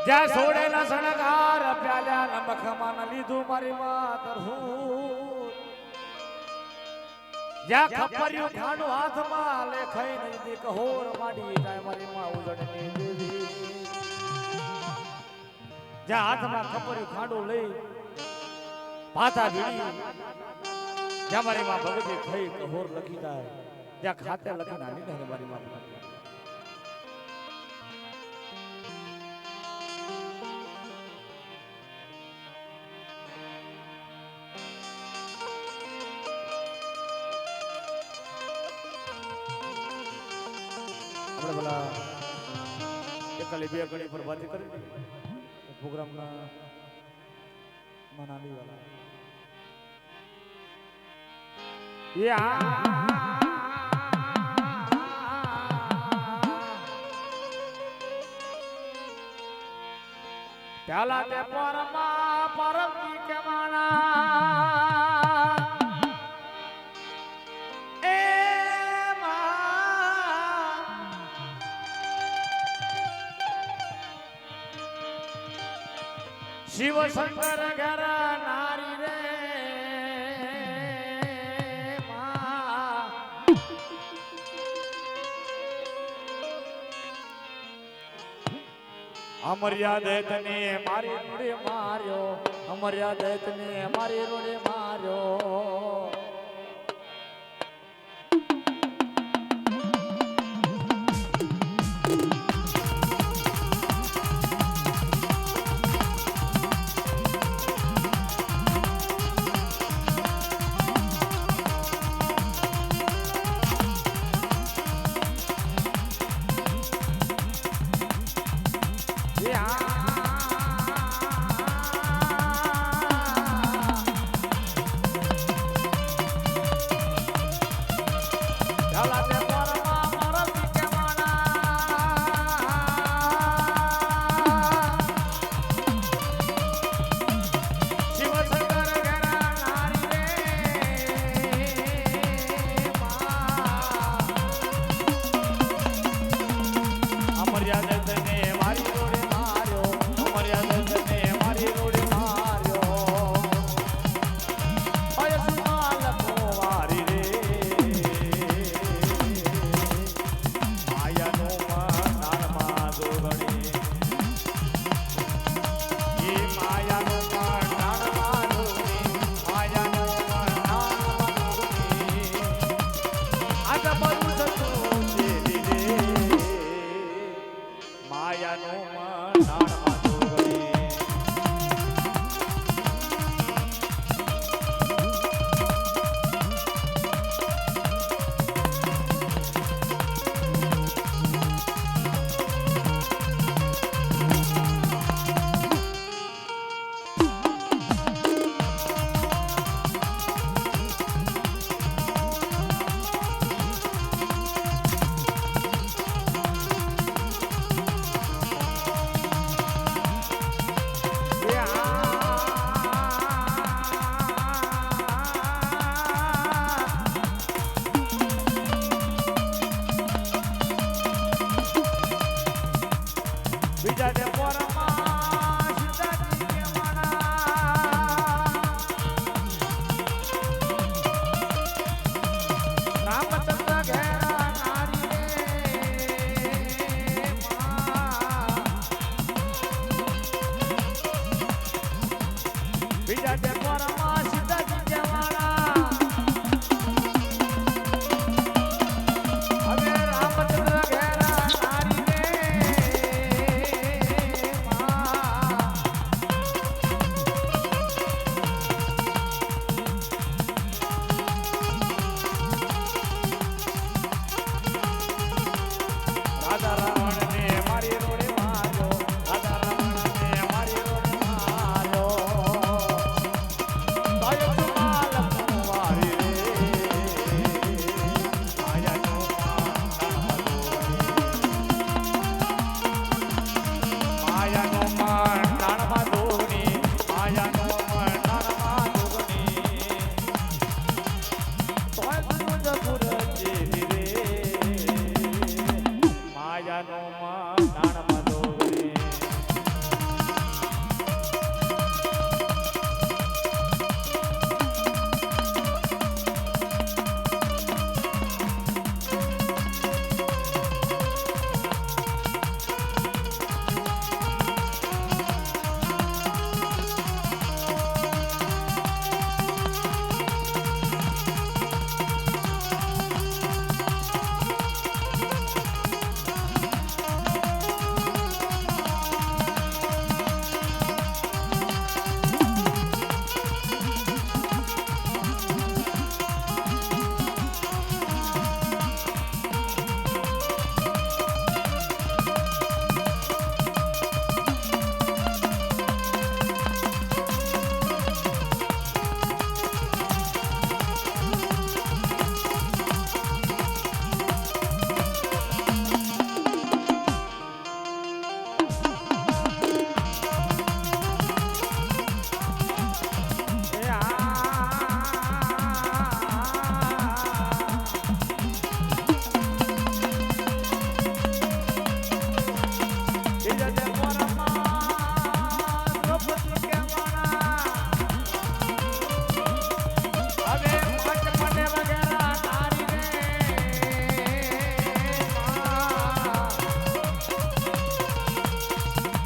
જ્યાં સોડેલા સણગાર પ્યાલ્યા નમખમાં લીધું મારી માતર હું જ્યાં ખપર્યું ખાંડું હાથમાં લેખાઈ નથી કહોર માડી જાય મારી માં ઉજળની દેવી જ્યાં હાથમાં ખપર્યું ખાંડું લઈ પાછા ભીડી જ્યાં મારી માં ભગવતી ખાઈ કહોર લખી જાય જ્યાં ખાતે લખી નાની ને મારી માં આપણે પેલા એકાલી બે ઘડી પર વાત કરી પ્રોગ્રામ ના મનાલી વાળા પ્યાલા તે પરમા પરમજી કે માણા શિવ શંકર ઘર નારી રે અમર્યાદિત ને મારી રોડે માર્યો અમર્યાદિત ને મારી રોડે માર્યો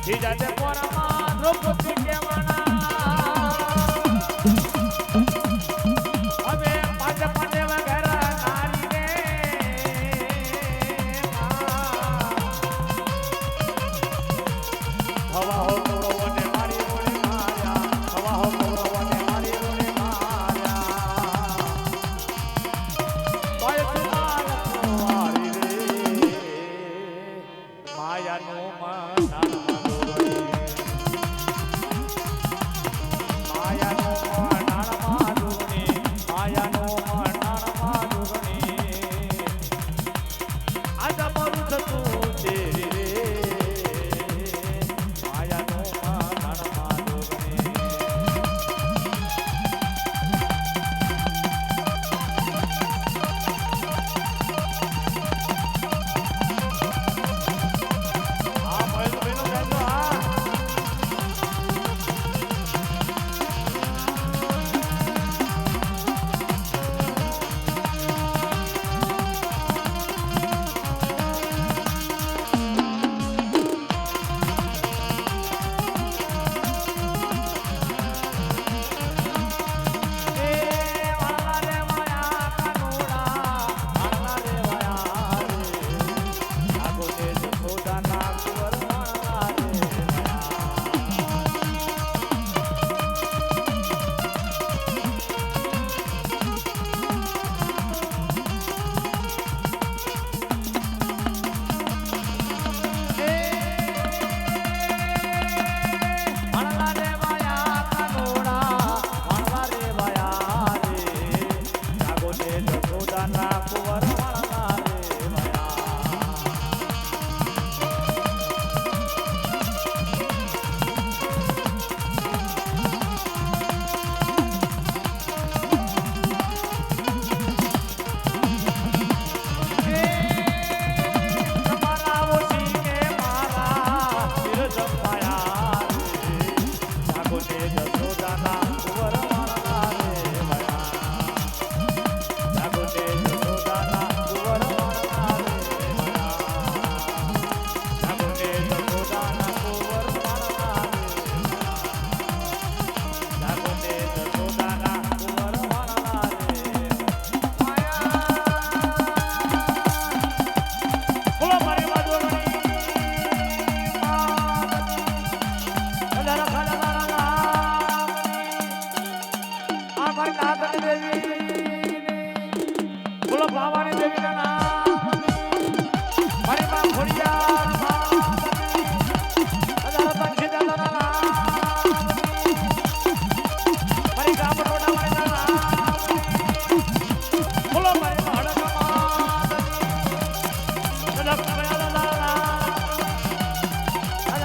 ઈ જાતે પોરામાં દ્રૌપદી કેવાના હવે પાંચ પાંડે વગર નારી રે હવા હો કૌરવોને મારી રોણે માર્યા હવા હો કૌરવોને મારી રોણે માર્યા બાય તુમાર મારી રે માયાનો મન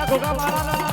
Goga Marana